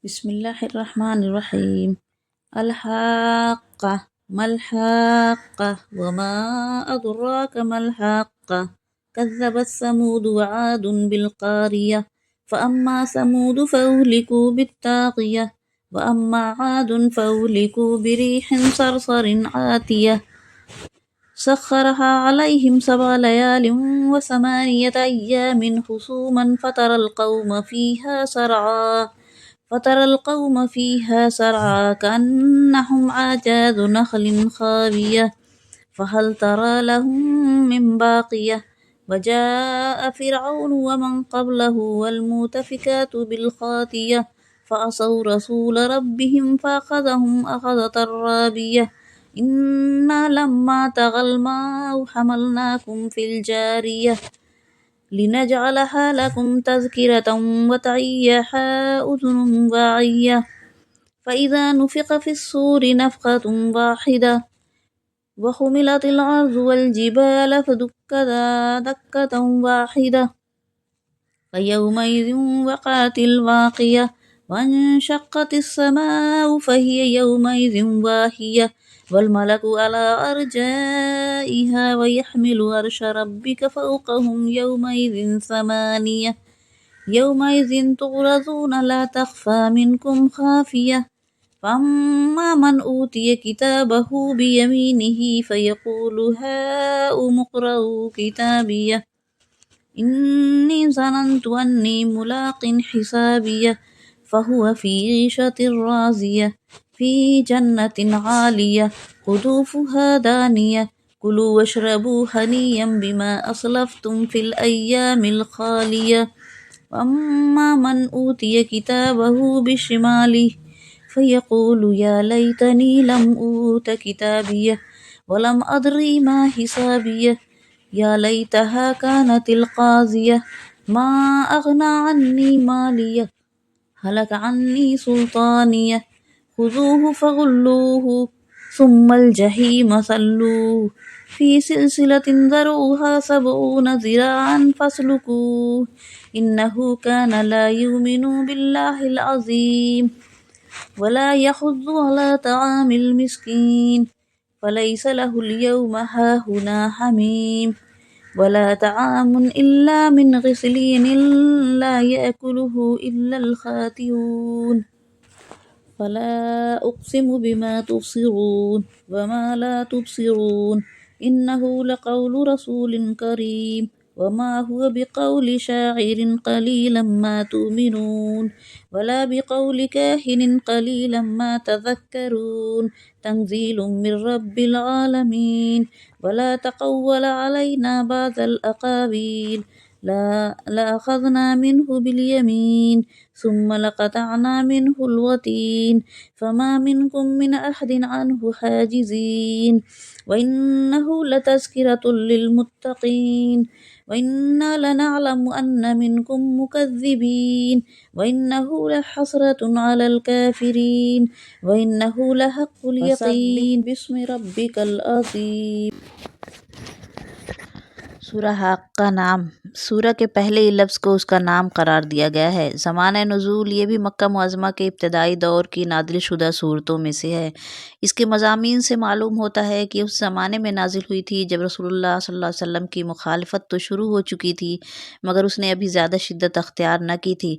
بسم الله الرحمن الرحيم. الحاقة ما الحاقة وما أدراك ما الحاقة كذبت ثمود وعاد بالقارية فأما ثمود فأهلكوا بالطاغية وأما عاد فأهلكوا بريح صرصر عاتية سخرها عليهم 7 ليال و8 أيام حسوما فترى القوم فيها سرعى كأنهم أعجاز نخل خاوية فهل ترى لهم من باقية وجاء فرعون ومن قبله والمؤتفكات بالخاطية فعصوا رسول ربهم فأخذهم أخذة رابية إنا لما طغى الماء حملناكم في الجارية لنجعلها لكم تذكرة وتعيها أذن واعية فإذا نفخ في الصور نفخة واحدة وحملت الأرض والجبال فدكتا دكة واحدة فيومئذ وقعت الواقية وانشقت السماء فهي يومئذ واهية والملك على أرجائها ويحمل عرش ربك فوقهم يومئذ 8 يومئذ تعرضون لا تخفى منكم خافية فأما من أوتي كتابه بيمينه فيقول هاؤم اقرءوا كتابيه إني ظننت أني ملاق حسابيه فهو في عيشة راضية في جنة عالية قطوفها دانية كلوا واشربوا هنيئا بما أسلفتم في الأيام الخالية وأما من أوتي كتابه بشماله فيقول يا ليتني لم أوت كتابيه ولم أدر ما حسابيه يا ليتها كانت القاضية ما أغنى عني ماليه هلك عني سلطانيه خذوه فغلوه ثم الجحيم صلوه في سلسلة ذرعها 70 ذراعا فاسلكوه إنه كان لا يؤمن بالله العظيم ولا يحض على طعام المسكين فليس له اليوم هاهنا حميم ولا طعام إلا من غسلين لا يأكله إلا الخاطئون فلا أقسم بما تبصرون وما لا تبصرون إنه لقول رسول كريم وما هو بقول شاعر قليلا ما تؤمنون ولا بقول كاهن قليلا ما تذكرون تنزيل من رب العالمين ولا تقول علينا بعض الأقاويل لأخذنا منه باليمين ثم لقطعنا منه الوتين فما منكم من أحد عنه حاجزين وإنه لتذكرة للمتقين وإنا لنعلم أن منكم مكذبين وإنه لحسرة على الكافرين وإنه لحق اليقين باسم ربك العظيم۔ سورہ حق کا نام سورہ کے پہلے ہی لفظ کو اس کا نام قرار دیا گیا ہے۔ زمانہ نزول یہ بھی مکہ معظمہ کے ابتدائی دور کی نازل شدہ صورتوں میں سے ہے۔ اس کے مضامین سے معلوم ہوتا ہے کہ اس زمانے میں نازل ہوئی تھی جب رسول اللہ صلی اللہ علیہ وسلم کی مخالفت تو شروع ہو چکی تھی مگر اس نے ابھی زیادہ شدت اختیار نہ کی تھی۔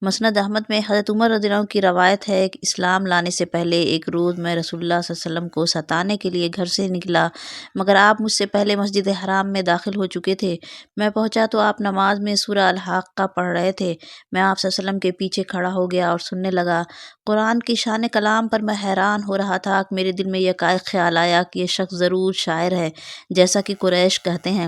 مسند احمد میں حضرت عمر رضی اللہ عنہ کی روایت ہے کہ اسلام لانے سے پہلے ایک روز میں رسول اللہ صلی اللہ علیہ وسلم کو ستانے کے لیے گھر سے نکلا مگر آپ مجھ سے پہلے مسجد حرام میں داخل ہو چکے تھے۔ میں پہنچا تو آپ نماز میں سورہ الحاقہ پڑھ رہے تھے۔ میں آپ صلی اللہ علیہ وسلم کے پیچھے کھڑا ہو گیا اور سننے لگا۔ قرآن کی شان کلام پر میں حیران ہو رہا تھا کہ میرے دل میں یکایک خیال آیا کہ یہ شخص ضرور شاعر ہے جیسا کہ قریش کہتے ہیں۔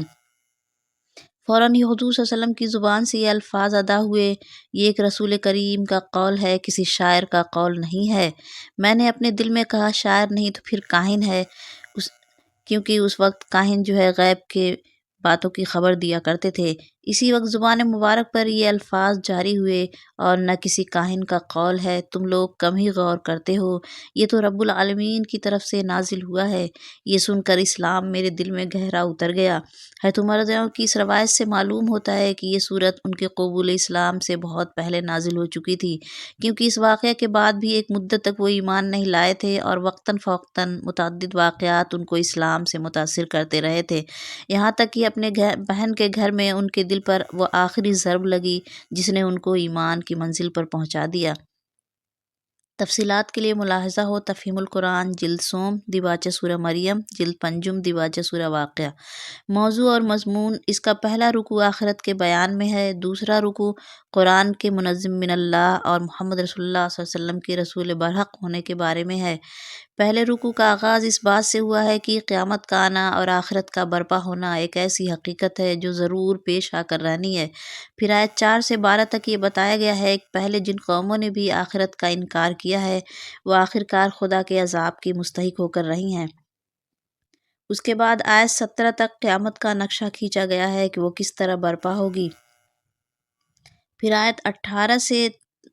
فوراً ہی حضور صلی اللہ علیہ وسلم کی زبان سے یہ الفاظ ادا ہوئے، یہ ایک رسول کریم کا قول ہے، کسی شاعر کا قول نہیں ہے۔ میں نے اپنے دل میں کہا شاعر نہیں تو پھر کاہن ہے، کیونکہ اس وقت کاہن جو ہے غیب کے باتوں کی خبر دیا کرتے تھے، اسی وقت زبان مبارک پر یہ الفاظ جاری ہوئے، اور نہ کسی کاہن کا قول ہے، تم لوگ کم ہی غور کرتے ہو، یہ تو رب العالمین کی طرف سے نازل ہوا ہے۔ یہ سن کر اسلام میرے دل میں گہرا اتر گیا۔ حضرت عمر رضی اللہ عنہ کی اس روایت سے معلوم ہوتا ہے کہ یہ صورت ان کے قبول اسلام سے بہت پہلے نازل ہو چکی تھی، کیونکہ اس واقعے کے بعد بھی ایک مدت تک وہ ایمان نہیں لائے تھے، اور وقتاً فوقتاً متعدد واقعات ان کو اسلام سے متاثر کرتے رہے تھے، یہاں تک کہ اپنے بہن کے گھر میں ان کے دل پر وہ آخری ضرب لگی جس نے ان کو ایمان کی منزل پر پہنچا دیا۔ تفصیلات کے لیے ملاحظہ ہو تفہیم القرآن جلد سوم دیباچہ سورہ مریم جلد پنجم دیباچہ سورہ واقعہ۔ موضوع اور مضمون: اس کا پہلا رکوع آخرت کے بیان میں ہے، دوسرا رکوع قرآن کے منزل من اللہ اور محمد رسول اللہ صلی اللہ علیہ وسلم کے رسول برحق ہونے کے بارے میں ہے۔ پہلے رکوع کا آغاز اس بات سے ہوا ہے کہ قیامت کا آنا اور آخرت کا برپا ہونا ایک ایسی حقیقت ہے جو ضرور پیش آ کر رہنی ہے۔ پھر آیت 4 سے 12 تک یہ بتایا گیا ہے کہ پہلے جن قوموں نے بھی آخرت کا انکار کیا ہے وہ آخرکار خدا کے عذاب کی مستحق ہو کر رہی ہیں۔ اس کے بعد آیت 17 تک قیامت کا نقشہ کھینچا گیا ہے کہ وہ کس طرح برپا ہوگی۔ پھر آیت 18 سے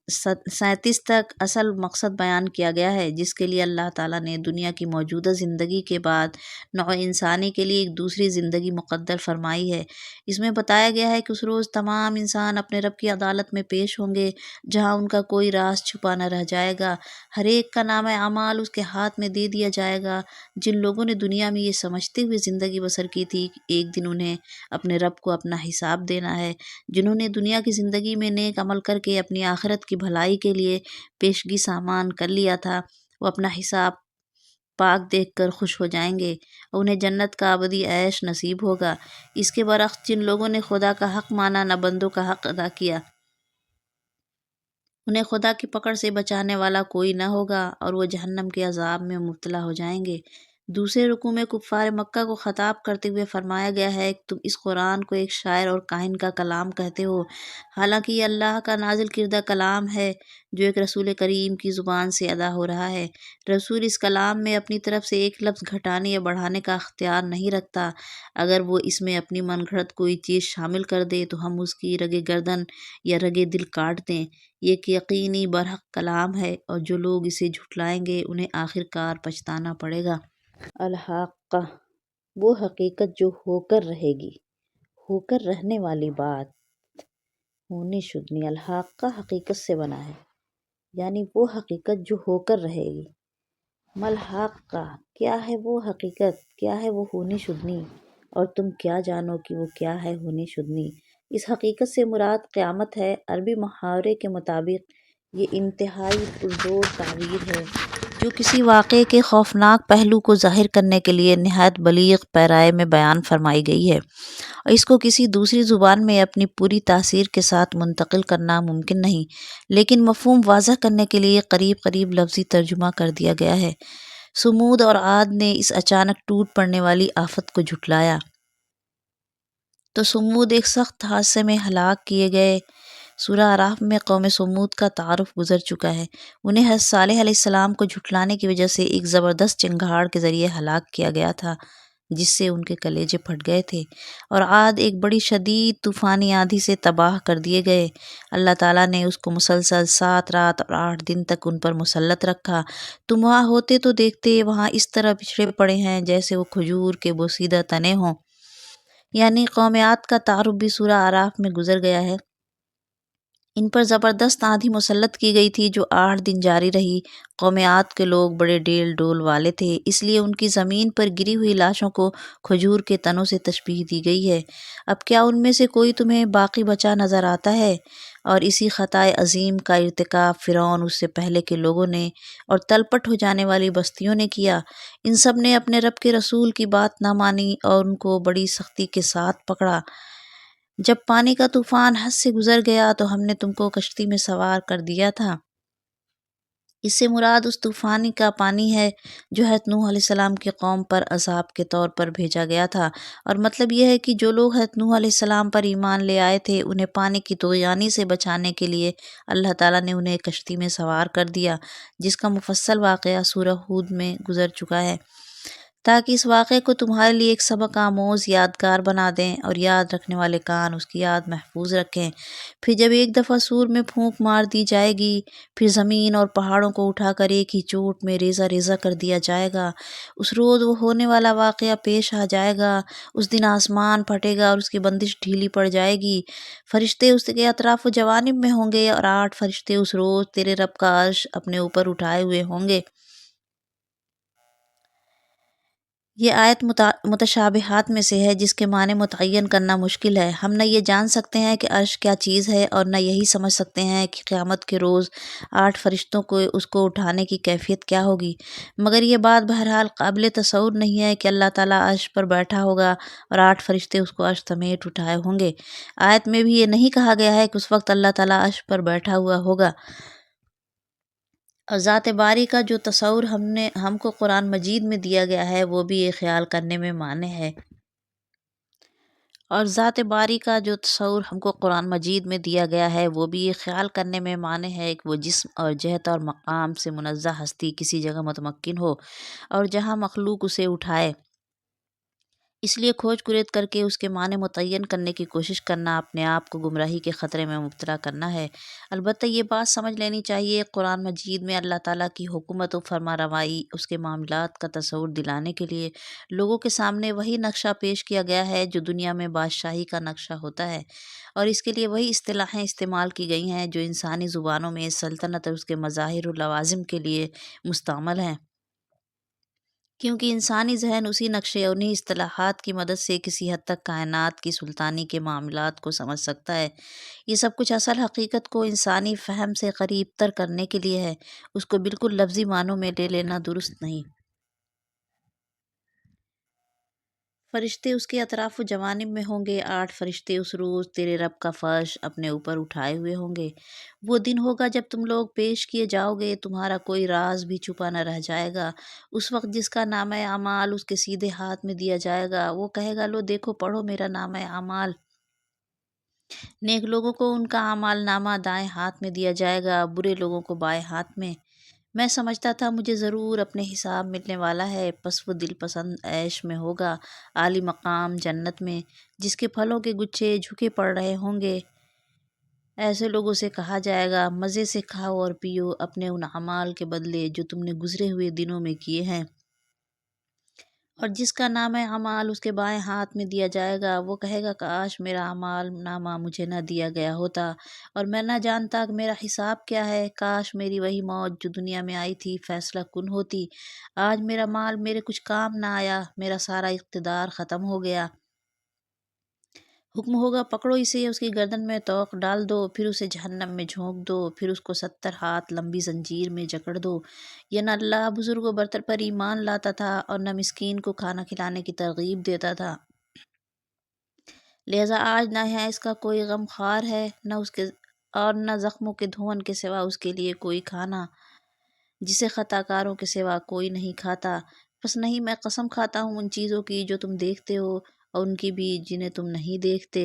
37 تک اصل مقصد بیان کیا گیا ہے، جس کے لیے اللہ تعالیٰ نے دنیا کی موجودہ زندگی کے بعد نوع انسانی کے لیے ایک دوسری زندگی مقدر فرمائی ہے۔ اس میں بتایا گیا ہے کہ اس روز تمام انسان اپنے رب کی عدالت میں پیش ہوں گے، جہاں ان کا کوئی راز چھپا نہ رہ جائے گا، ہر ایک کا نامہ اعمال اس کے ہاتھ میں دے دیا جائے گا۔ جن لوگوں نے دنیا میں یہ سمجھتے ہوئے زندگی بسر کی تھی کہ ایک دن انہیں اپنے رب کو اپنا حساب دینا ہے، جنہوں نے دنیا کی زندگی میں نیک عمل کر کے اپنی آخرت کی بھلائی کے لیے پیشگی سامان کر لیا تھا، وہ اپنا حساب پاک دیکھ کر خوش ہو جائیں گے، اور انہیں جنت کا ابدی عیش نصیب ہوگا۔ اس کے برعکس جن لوگوں نے خدا کا حق مانا نہ بندوں کا حق ادا کیا، انہیں خدا کی پکڑ سے بچانے والا کوئی نہ ہوگا، اور وہ جہنم کے عذاب میں مبتلا ہو جائیں گے۔ دوسرے رکوع میں کفار مکہ کو خطاب کرتے ہوئے فرمایا گیا ہے کہ تم اس قرآن کو ایک شاعر اور کاہن کا کلام کہتے ہو، حالانکہ یہ اللہ کا نازل کردہ کلام ہے جو ایک رسول کریم کی زبان سے ادا ہو رہا ہے۔ رسول اس کلام میں اپنی طرف سے ایک لفظ گھٹانے یا بڑھانے کا اختیار نہیں رکھتا، اگر وہ اس میں اپنی من گھڑت کوئی چیز شامل کر دے تو ہم اس کی رگ گردن یا رگ دل کاٹ دیں۔ یہ ایک یقینی برحق کلام ہے، اور جو لوگ اسے جھٹلائیں گے انہیں آخرکار پچھتانا پڑے گا۔ الحاقہ، وہ حقیقت جو ہو کر رہے گی، ہو کر رہنے والی بات، ہونی شدنی۔ الحاقہ حقیقت سے بنا ہے، یعنی وہ حقیقت جو ہو کر رہے گی۔ ملحاقہ، کیا ہے وہ حقیقت، کیا ہے وہ ہونی شدنی، اور تم کیا جانو کہ وہ کیا ہے ہونی شدنی۔ اس حقیقت سے مراد قیامت ہے۔ عربی محاورے کے مطابق یہ انتہائی پرزور تعبیر ہے جو کسی واقعے کے خوفناک پہلو کو ظاہر کرنے کے لیے نہایت بلیغ پیرائے میں بیان فرمائی گئی ہے، اور اس کو کسی دوسری زبان میں اپنی پوری تاثیر کے ساتھ منتقل کرنا ممکن نہیں، لیکن مفہوم واضح کرنے کے لیے قریب قریب لفظی ترجمہ کر دیا گیا ہے۔ سمود اور عاد نے اس اچانک ٹوٹ پڑنے والی آفت کو جھٹلایا تو سمود ایک سخت حادثے میں ہلاک کیے گئے۔ سورہ اعراف میں قوم سمود کا تعارف گزر چکا ہے۔ انہیں حضرت صالح علیہ السلام کو جھٹلانے کی وجہ سے ایک زبردست چنگھاڑ کے ذریعے ہلاک کیا گیا تھا، جس سے ان کے کلیجے پھٹ گئے تھے، اور عاد ایک بڑی شدید طوفانی آندھی سے تباہ کر دیے گئے۔ اللہ تعالیٰ نے اس کو مسلسل 7 رات اور 8 دن تک ان پر مسلط رکھا۔ تم وہاں ہوتے تو دیکھتے وہاں اس طرح بچھڑے پڑے ہیں جیسے وہ کھجور کے بوسیدہ تنے ہوں۔ یعنی قوم عاد کا تعارف بھی سورہ اعراف میں گزر گیا ہے۔ ان پر زبردست آندھی مسلط کی گئی تھی جو 8 دن جاری رہی۔ قوم عاد کے لوگ بڑے ڈیل ڈول والے تھے، اس لیے ان کی زمین پر گری ہوئی لاشوں کو کھجور کے تنوں سے تشبیہ دی گئی ہے۔ اب کیا ان میں سے کوئی تمہیں باقی بچا نظر آتا ہے؟ اور اسی خطائے عظیم کا ارتکاب فرعون، اس سے پہلے کے لوگوں نے اور تلپٹ ہو جانے والی بستیوں نے کیا۔ ان سب نے اپنے رب کے رسول کی بات نہ مانی اور ان کو بڑی سختی کے ساتھ پکڑا۔ جب پانی کا طوفان حد سے گزر گیا تو ہم نے تم کو کشتی میں سوار کر دیا تھا۔ اس سے مراد اس طوفانی کا پانی ہے جو حضرت نوح علیہ السلام کی قوم پر عذاب کے طور پر بھیجا گیا تھا، اور مطلب یہ ہے کہ جو لوگ حضرت نوح علیہ السلام پر ایمان لے آئے تھے انہیں پانی کی طغیانی سے بچانے کے لیے اللہ تعالیٰ نے انہیں کشتی میں سوار کر دیا، جس کا مفصل واقعہ سورہ ہود میں گزر چکا ہے۔ تاکہ اس واقعے کو تمہارے لیے ایک سبق آموز یادگار بنا دیں اور یاد رکھنے والے کان اس کی یاد محفوظ رکھیں۔ پھر جب ایک دفعہ سور میں پھونک مار دی جائے گی، پھر زمین اور پہاڑوں کو اٹھا کر ایک ہی چوٹ میں ریزہ ریزہ کر دیا جائے گا۔ اس روز وہ ہونے والا واقعہ پیش آ جائے گا۔ اس دن آسمان پھٹے گا اور اس کی بندش ڈھیلی پڑ جائے گی۔ فرشتے اس کے اطراف و جوانب میں ہوں گے اور 8 فرشتے اس روز تیرے رب کا عرش اپنے اوپر اٹھائے ہوئے ہوں گے۔ یہ آیت متشابہات میں سے ہے جس کے معنی متعین کرنا مشکل ہے۔ ہم نہ یہ جان سکتے ہیں کہ عرش کیا چیز ہے اور نہ یہی سمجھ سکتے ہیں کہ قیامت کے روز 8 فرشتوں کو اس کو اٹھانے کی کیفیت کیا ہوگی، مگر یہ بات بہرحال قابل تصور نہیں ہے کہ اللہ تعالیٰ عرش پر بیٹھا ہوگا اور 8 فرشتے اس کو عرش سمیت اٹھائے ہوں گے۔ آیت میں بھی یہ نہیں کہا گیا ہے کہ اس وقت اللہ تعالیٰ عرش پر بیٹھا ہوا ہوگا۔ اور ذات باری کا جو تصور ہم کو قرآن مجید میں دیا گیا ہے وہ بھی یہ خیال کرنے میں مانع ہے۔ اور ذات باری کا جو تصور ہم کو قرآن مجید میں دیا گیا ہے وہ بھی یہ خیال کرنے میں مانع ہے کہ وہ جسم اور جہت اور مقام سے منزہ ہستی کسی جگہ متمکن ہو اور جہاں مخلوق اسے اٹھائے۔ اس لیے کھوج کرید کر کے اس کے معنی متعین کرنے کی کوشش کرنا اپنے آپ کو گمراہی کے خطرے میں مبتلا کرنا ہے۔ البتہ یہ بات سمجھ لینی چاہیے، قرآن مجید میں اللہ تعالیٰ کی حکومت و فرما روائی، اس کے معاملات کا تصور دلانے کے لیے لوگوں کے سامنے وہی نقشہ پیش کیا گیا ہے جو دنیا میں بادشاہی کا نقشہ ہوتا ہے، اور اس کے لیے وہی اصطلاحیں استعمال کی گئی ہیں جو انسانی زبانوں میں سلطنت اور اس کے مظاہر و لوازم کے لیے مستعمل ہیں، کیونکہ انسانی ذہن اسی نقشے اور انہی اصطلاحات کی مدد سے کسی حد تک کائنات کی سلطانی کے معاملات کو سمجھ سکتا ہے۔ یہ سب کچھ اصل حقیقت کو انسانی فہم سے قریب تر کرنے کے لیے ہے، اس کو بالکل لفظی معنوں میں لے لینا درست نہیں۔ فرشتے اس کے اطراف و جوانب میں ہوں گے، 8 فرشتے اس روز تیرے رب کا فرش اپنے اوپر اٹھائے ہوئے ہوں گے۔ وہ دن ہوگا جب تم لوگ پیش کیے جاؤ گے، تمہارا کوئی راز بھی چھپا نہ رہ جائے گا۔ اس وقت جس کا نامہ اعمال اس کے سیدھے ہاتھ میں دیا جائے گا، وہ کہے گا، لو دیکھو، پڑھو میرا نامہ اعمال۔ نیک لوگوں کو ان کا اعمال نامہ دائیں ہاتھ میں دیا جائے گا، برے لوگوں کو بائیں ہاتھ میں۔ میں سمجھتا تھا مجھے ضرور اپنے حساب ملنے والا ہے، پس وہ دل پسند عیش میں ہوگا، عالی مقام جنت میں، جس کے پھلوں کے گچھے جھکے پڑ رہے ہوں گے۔ ایسے لوگوں سے کہا جائے گا، مزے سے کھاؤ اور پیو اپنے ان اعمال کے بدلے جو تم نے گزرے ہوئے دنوں میں کیے ہیں۔ اور جس کا نامہ اعمال اس کے بائیں ہاتھ میں دیا جائے گا، وہ کہے گا، کاش میرا اعمال نامہ مجھے نہ دیا گیا ہوتا اور میں نہ جانتا کہ میرا حساب کیا ہے۔ کاش میری وہی موت جو دنیا میں آئی تھی فیصلہ کن ہوتی۔ آج میرا مال میرے کچھ کام نہ آیا، میرا سارا اقتدار ختم ہو گیا۔ حکم ہوگا، پکڑو اسے، اس کی گردن میں توق ڈال دو، پھر اسے جہنم میں جھونک دو، پھر اس کو 70 ہاتھ لمبی زنجیر میں جکڑ دو۔ یہ نہ اللہ بزرگ و برتر پر ایمان لاتا تھا اور نہ مسکین کو کھانا کھلانے کی ترغیب دیتا تھا، لہذا آج نہ ہے اس کا کوئی غم خوار ہے، نہ اس کے اور نہ زخموں کے دھون کے سوا اس کے لیے کوئی کھانا، جسے خطا کاروں کے سوا کوئی نہیں کھاتا۔ بس نہیں، میں قسم کھاتا ہوں ان چیزوں کی جو تم دیکھتے ہو اور ان کی بھی جنہیں تم نہیں دیکھتے۔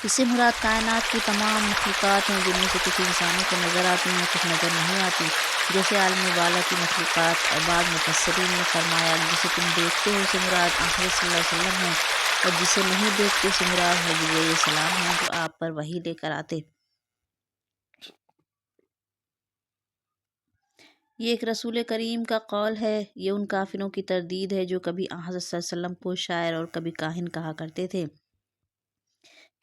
اس سے مراد کائنات کی تمام مخلوقات ہیں، جن میں سے کچھ انسانوں کو نظر آتی ہیں، کچھ نظر نہیں آتی، جیسے عالم بالا کی مخلوقات، اور بعض مفسرین نے فرمایا جسے تم دیکھتے ہو سے مراد آخر صلی اللہ علیہ وسلم ہیں، اور جسے نہیں دیکھتے سے مراد حضرت علیہ السلام ہیں جو آپ پر وحی لے کر آتے۔ یہ ایک رسول کریم کا قول ہے، یہ ان کافروں کی تردید ہے جو کبھی حضرت صلی اللہ علیہ وسلم کو شاعر اور کبھی کاہن کہا کرتے تھے۔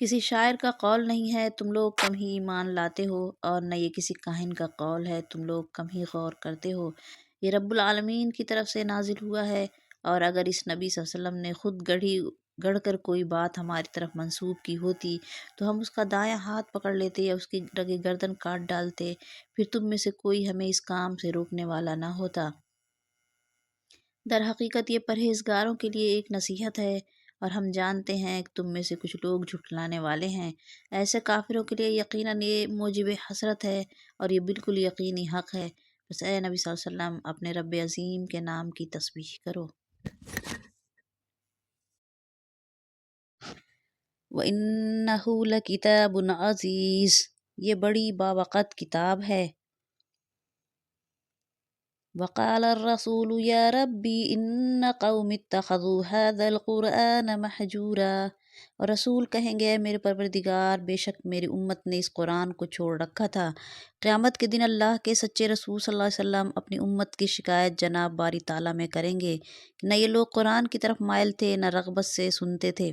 کسی شاعر کا قول نہیں ہے، تم لوگ کم ہی ایمان لاتے ہو، اور نہ یہ کسی کاہن کا قول ہے، تم لوگ کم ہی غور کرتے ہو۔ یہ رب العالمین کی طرف سے نازل ہوا ہے، اور اگر اس نبی صلی اللہ علیہ وسلم نے خود گڑھ کر کوئی بات ہماری طرف منسوب کی ہوتی تو ہم اس کا دایاں ہاتھ پکڑ لیتے یا اس کی رگِ گردن کاٹ ڈالتے، پھر تم میں سے کوئی ہمیں اس کام سے روکنے والا نہ ہوتا۔ در حقیقت یہ پرہیزگاروں کے لیے ایک نصیحت ہے، اور ہم جانتے ہیں کہ تم میں سے کچھ لوگ جھٹلانے والے ہیں۔ ایسے کافروں کے لیے یقیناً یہ موجب حسرت ہے، اور یہ بالکل یقینی حق ہے۔ بس اے نبی صلی اللہ علیہ وسلم، اپنے رب عظیم کے نام کی تسبیح کرو۔ وَإِنَّهُ لَكِتَابٌ عَزِيزٌ، یہ بڑی باوقت کتاب ہے۔ وقال الرسول یا ربی ان قوم اتخذوا هذا القرآن محجورا، اور رسول کہیں گے میرے پروردگار بے شک میری امت نے اس قرآن کو چھوڑ رکھا تھا۔ قیامت کے دن اللہ کے سچے رسول صلی اللہ علیہ وسلم اپنی امت کی شکایت جناب باری تعالیٰ میں کریں گے کہ نہ یہ لوگ قرآن کی طرف مائل تھے، نہ رغبت سے سنتے تھے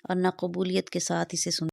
اور نہ قبولیت کے ساتھ اسے سنتے